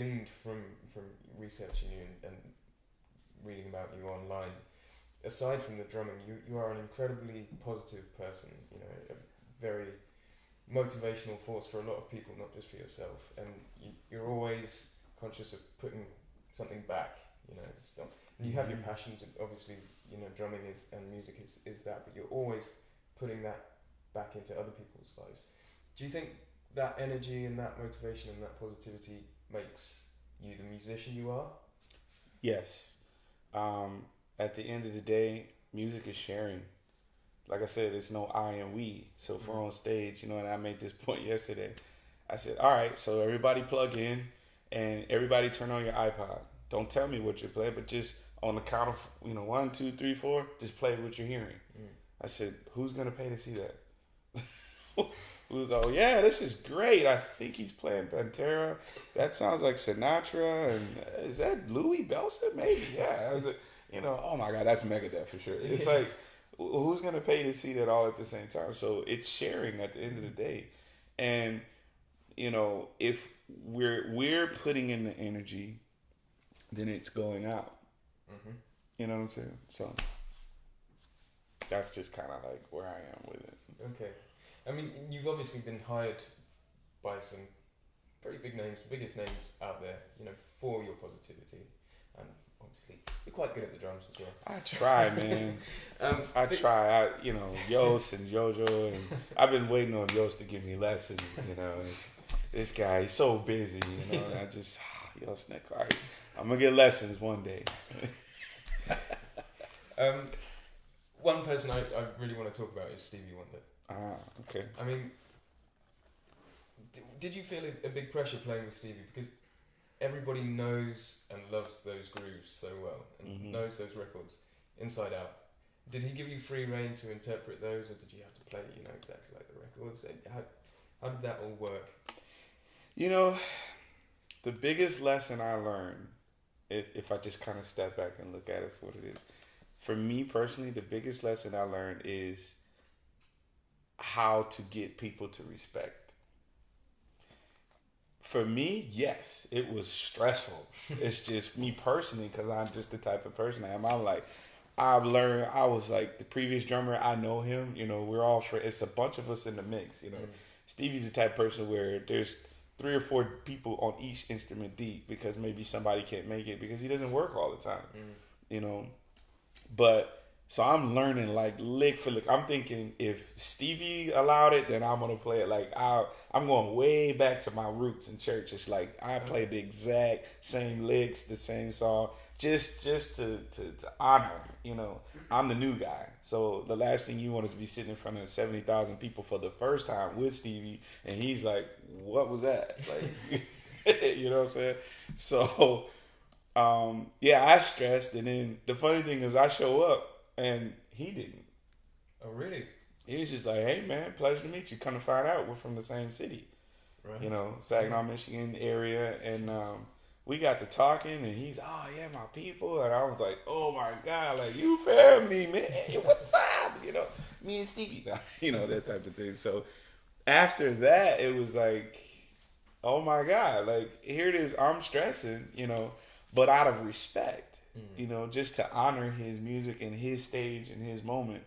gleaned from researching you and reading about you online, aside from the drumming, you are an incredibly positive person. You know, a very motivational force for a lot of people, not just for yourself. And you're always conscious of putting something back. You know, stuff. And you have your passions. Obviously, you know, drumming and music is that, but you're always putting that back into other people's lives. Do you think that energy and that motivation and that positivity makes you the musician you are? Yes. At the end of the day, music is sharing. Like I said, it's no I and we. So if we're on stage, you know, and I made this point yesterday, I said, all right, so everybody plug in and everybody turn on your iPod. Don't tell me what you're playing, but just on the count of, you know, 1, 2, 3, 4, just play what you're hearing. I said, who's going to pay to see that? Who's, oh, yeah, this is great. I think he's playing Pantera. That sounds like Sinatra. And is that Louis Bellson? Maybe, yeah. I was like, you know, oh my God, that's Megadeth for sure. It's like, who's going to pay to see that all at the same time? So it's sharing at the end of the day. And, you know, if we're putting in the energy, then it's going out. You know what I'm saying? So that's just kind of like where I am with it. Okay. I mean, you've obviously been hired by some very big names, biggest names out there, you know, for your positivity. And obviously, you're quite good at the drums as well. I try, man. I try. You know, Yost and JoJo, and I've been waiting on Yost to give me lessons. You know, this guy, he's so busy. You know, and I just, Yost, all right, I'm gonna get lessons one day. One person I really want to talk about is Stevie Wonder. Okay. I mean, did you feel a big pressure playing with Stevie? Because everybody knows and loves those grooves so well and knows those records inside out. Did he give you free rein to interpret those, or did you have to play, you know, exactly like the records? How did that all work? You know, the biggest lesson I learned, if I just kind of step back and look at it for what it is, for me personally, the biggest lesson I learned is how to get people to respect. For me, yes, it was stressful. It's just me personally, because I'm just the type of person I am. I've learned, I was like the previous drummer, I know him, you know, we're all for, it's a bunch of us in the mix, you know. Stevie's the type of person where there's 3 or 4 people on each instrument deep because maybe somebody can't make it because he doesn't work all the time, you know. But so I'm learning like lick for lick. I'm thinking if Stevie allowed it, then I'm gonna play it. Like I'm going way back to my roots in church. It's like I played the exact same licks, the same song, just to honor. You know, I'm the new guy. So the last thing you want is to be sitting in front of 70,000 people for the first time with Stevie, and he's like, "What was that?" Like, you know what I'm saying? So, yeah, I stressed, and then the funny thing is, I show up. And he didn't. Oh, really? He was just like, hey, man, pleasure to meet you. Come to find out, we're from the same city. Right. You know, Saginaw, Michigan area. And we got to talking, and he's, oh, yeah, my people. And I was like, oh, my God, like, you family, man. What's up? You know, me and Stevie. You know, that type of thing. So after that, it was like, oh, my God. Like, here it is. I'm stressing, you know, but out of respect. You know, just to honor his music and his stage and his moment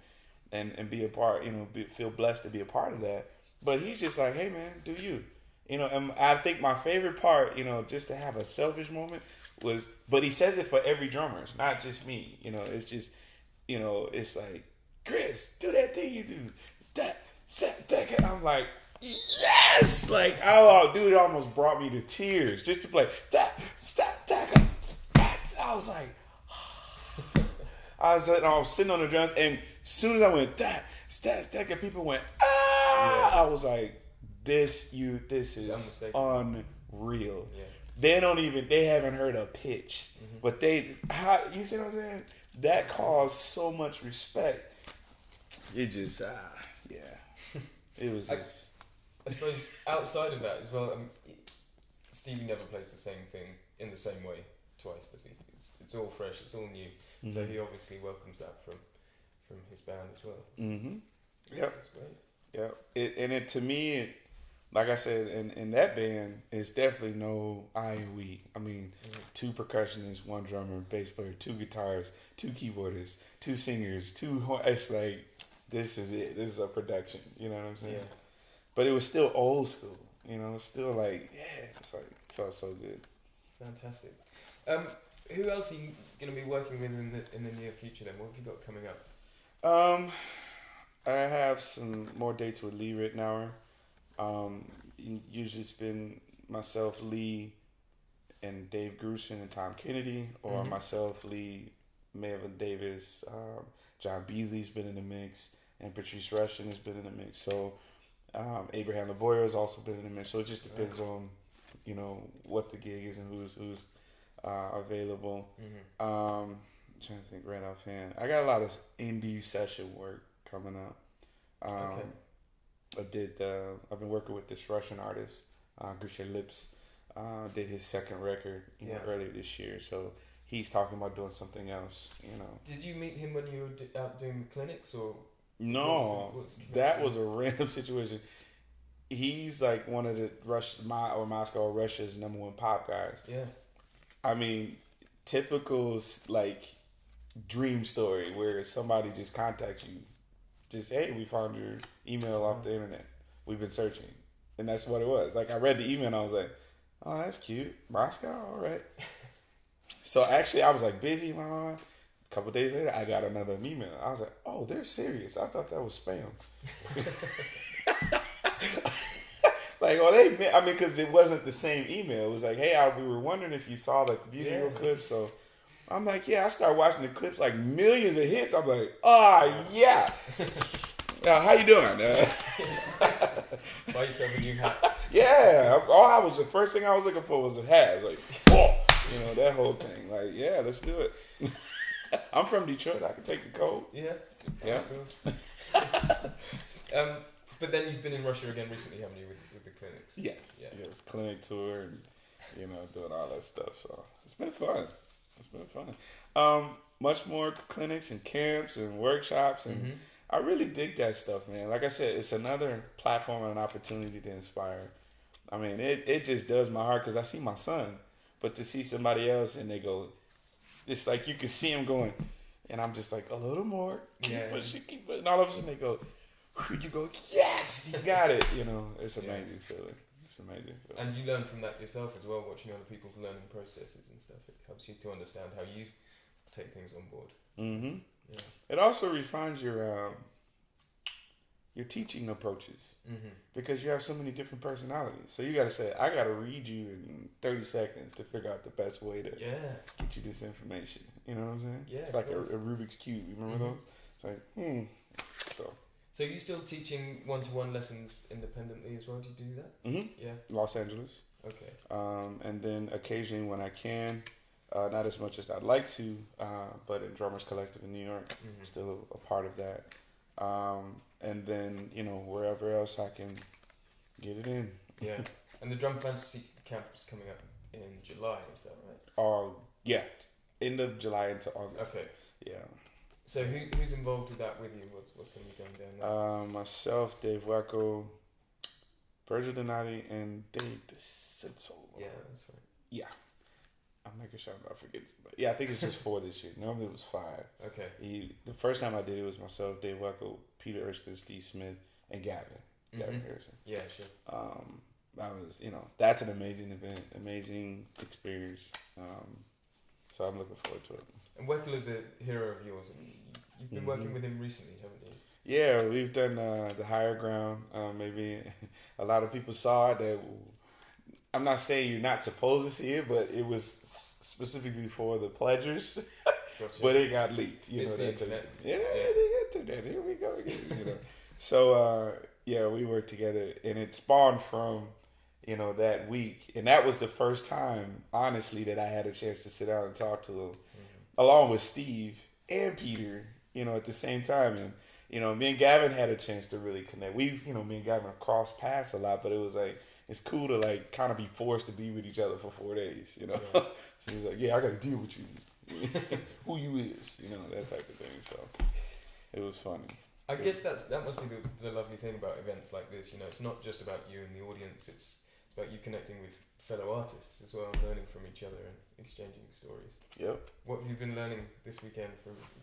and be a part, you know, feel blessed to be a part of that. But he's just like, hey, man, do you? You know, and I think my favorite part, you know, just to have a selfish moment was, but he says it for every drummer. It's not just me. You know, it's just, you know, it's like, Chris, do that thing you do. That. I'm like, yes! Like, oh, dude, it almost brought me to tears just to play that. I was like, I was sitting on the drums, and as soon as I went that, and people went I was like, this is unreal. Yeah. They haven't heard a pitch, but you see what I'm saying? That caused so much respect. It just it was just. I suppose outside of that as well, Stevie never plays the same thing in the same way twice, does he? It's all fresh, it's all new. So he obviously welcomes that from his band as well. Yep. That's great. Yeah. To me, like I said, in that band, it's definitely no I and we. I mean, two percussionists, one drummer, bass player, two guitars, two keyboardists, two singers, it's like, this is it. This is a production. You know what I'm saying? Yeah. But it was still old school. You know, it's still like, yeah, it's like, felt so good. Fantastic. Who else are you going to be working with in the near future then? What have you got coming up? I have some more dates with Lee Ritenour. Usually it's been myself, Lee, and Dave Grusin and Tom Kennedy, or myself, Lee, Maven Davis, John Beasley's been in the mix, and Patrice Rushen has been in the mix. So Abraham Laboyer has also been in the mix. So it just depends on, you know, what the gig is and who's available. Trying to think right offhand. I got a lot of indie session work coming up. I've been working with this Russian artist, Grisha Lips. Did his second record, earlier this year. So he's talking about doing something else, you know. Did you meet him when you were out doing the clinics, or? No, that was a random situation. He's like one of the Moscow or Russia's #1 pop guys. Yeah. I mean, typical like dream story where somebody just contacts you, just, hey, we found your email off the internet. We've been searching, and that's what it was. Like, I read the email and I was like, oh, that's cute, Moscow, all right. So actually, I was like busy. A couple days later, I got another email. I was like, oh, they're serious. I thought that was spam. Like, because it wasn't the same email. It was like, hey, we were wondering if you saw the video clip. So I'm like, yeah, I started watching the clips, like millions of hits. I'm like, yeah. How you doing? Buy yourself a new hat. Yeah. The first thing I was looking for was a hat. Like, whoa. You know, that whole thing. Like, yeah, let's do it. I'm from Detroit. I can take the cold. Yeah. Yeah. But then you've been in Russia again recently, haven't you, with the clinics? Yes. Yeah. Yes. Clinic tour and, you know, doing all that stuff. So it's been fun. Much more clinics and camps and workshops, and I really dig that stuff, man. Like I said, it's another platform and an opportunity to inspire. I mean, it just does my heart because I see my son, but to see somebody else and they go, it's like you can see him going, and I'm just like, a little more, keep pushing, and all of a sudden they go, you go, yes, you got it. You know, it's an amazing feeling. And you learn from that yourself as well, watching other people's learning processes and stuff. It helps you to understand how you take things on board. Yeah. It also refines your teaching approaches because you have so many different personalities. So you got to say, I got to read you in 30 seconds to figure out the best way to get you this information. You know what I'm saying? Yeah, it's like a Rubik's Cube. You remember those? It's like, So you still teaching one-to-one lessons independently as well? Do you do that? Yeah. Los Angeles. Okay. And then occasionally when I can, not as much as I'd like to, but in Drummers Collective in New York, still a part of that. And then, you know, wherever else I can get it in. Yeah. And the Drum Fantasy Camp is coming up in July, is that right? Oh, yeah. End of July into August. Okay. Yeah. So who's involved with that with you? What's going to be going down there? Myself, Dave Wacko, Virgil Donati, and Dave DeCenzo. Yeah, that's right. Yeah. I'm making sure I'm not forgetting. But yeah, I think it's just 4 this year. Normally it was 5. Okay. The first time I did it was myself, Dave Wacko, Peter Erskine, Steve Smith, and Gavin Harrison. Yeah, sure. That was, you know, that's an amazing event, amazing experience. So I'm looking forward to it. And Weckl is a hero of yours, and you've been working with him recently, haven't you? Yeah, we've done the Higher Ground. Maybe a lot of people saw it. That I'm not saying you're not supposed to see it, but it was specifically for the pledgers. Gotcha. But it got leaked. You know, the internet. Internet. Here we go again. You know. So we worked together, and it spawned from, you know, that week, and that was the first time, honestly, that I had a chance to sit down and talk to him, along with Steve and Peter, you know, at the same time. And, you know, me and Gavin had a chance to really connect. Me and Gavin have crossed paths a lot, but it was like, it's cool to like kind of be forced to be with each other for 4 days, you know. Yeah. So he was like, yeah, I got to deal with you. Who you is, you know, that type of thing. So it was funny. I guess that must be the lovely thing about events like this. You know, it's not just about you and the audience. It's about you connecting with fellow artists as well, and learning from each other and exchanging stories. Yep. What have you been learning this weekend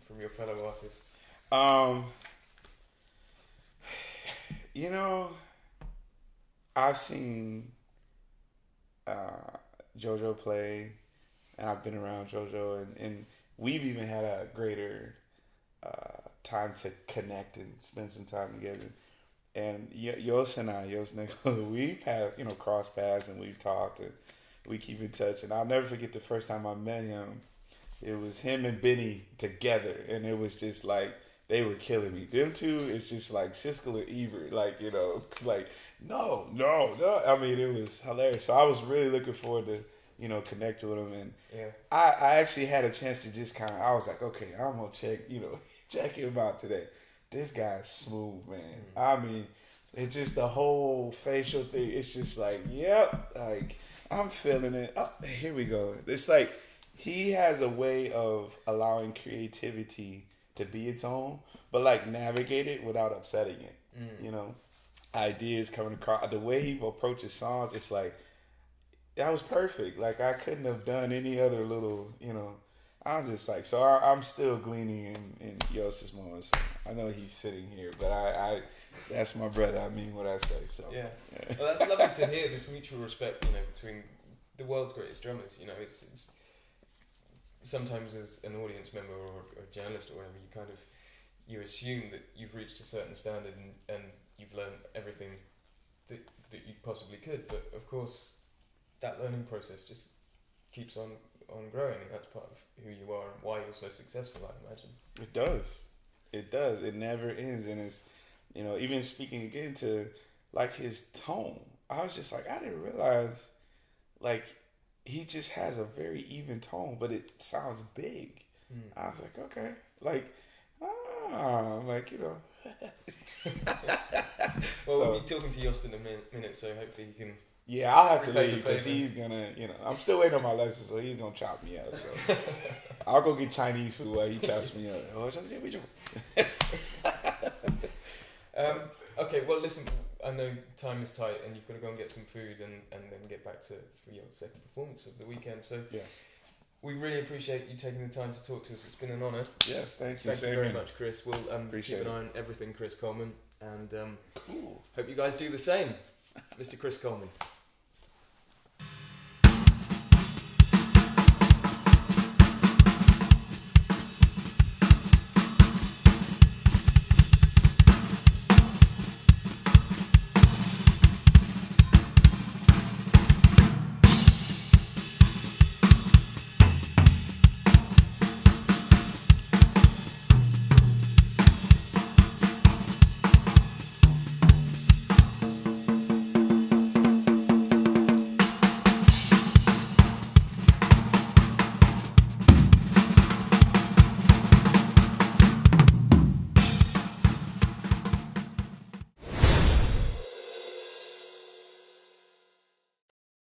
from your fellow artists? You know, I've seen JoJo play, and I've been around JoJo, and we've even had a greater time to connect and spend some time together. And Yos and we've had, crossed paths and we've talked and we keep in touch. And I'll never forget the first time I met him. It was him and Benny together, and it was just like they were killing me. Them two, it's just like Siskel and Ebert, like no. I mean, it was hilarious. So I was really looking forward to connect with him, and I actually had a chance to just I was like, okay, I'm gonna check him out today. This guy's smooth, man. I mean, it's just the whole facial thing. It's just like, yep, like I'm feeling it. Oh, here we go. It's like he has a way of allowing creativity to be its own, but like navigate it without upsetting it. Ideas coming across, the way he approaches songs, it's like that was perfect. Like I couldn't have done any other little, I'm just like, so I'm still gleaning in Yos's moments. I know he's sitting here, but I that's my brother. I mean what I say. So yeah. Well, that's lovely to hear this mutual respect, between the world's greatest drummers. It's sometimes as an audience member or a journalist or whatever, you assume that you've reached a certain standard and you've learned everything that you possibly could. But of course, that learning process just keeps on growing, and that's part of who you are and why you're so successful, I imagine. It does. It never ends. And it's, even speaking again to like his tone, I was just like, I didn't realize like he just has a very even tone, but it sounds big. I was like, okay, like, Well, we'll be talking to Yost in a minute, so hopefully he can. Yeah, I'll have to leave because he's gonna, I'm still waiting on my lesson, so he's gonna chop me up. So I'll go get Chinese food while he chops me up. Okay, well, listen, I know time is tight and you've got to go and get some food and then get back for your second performance of the weekend. So yes, we really appreciate you taking the time to talk to us. It's been an honour. Yes, thank you. Thank you very much, Chris. We'll appreciate keep an eye on everything Chris Coleman, and cool. Hope you guys do the same, Mr. Chris Coleman.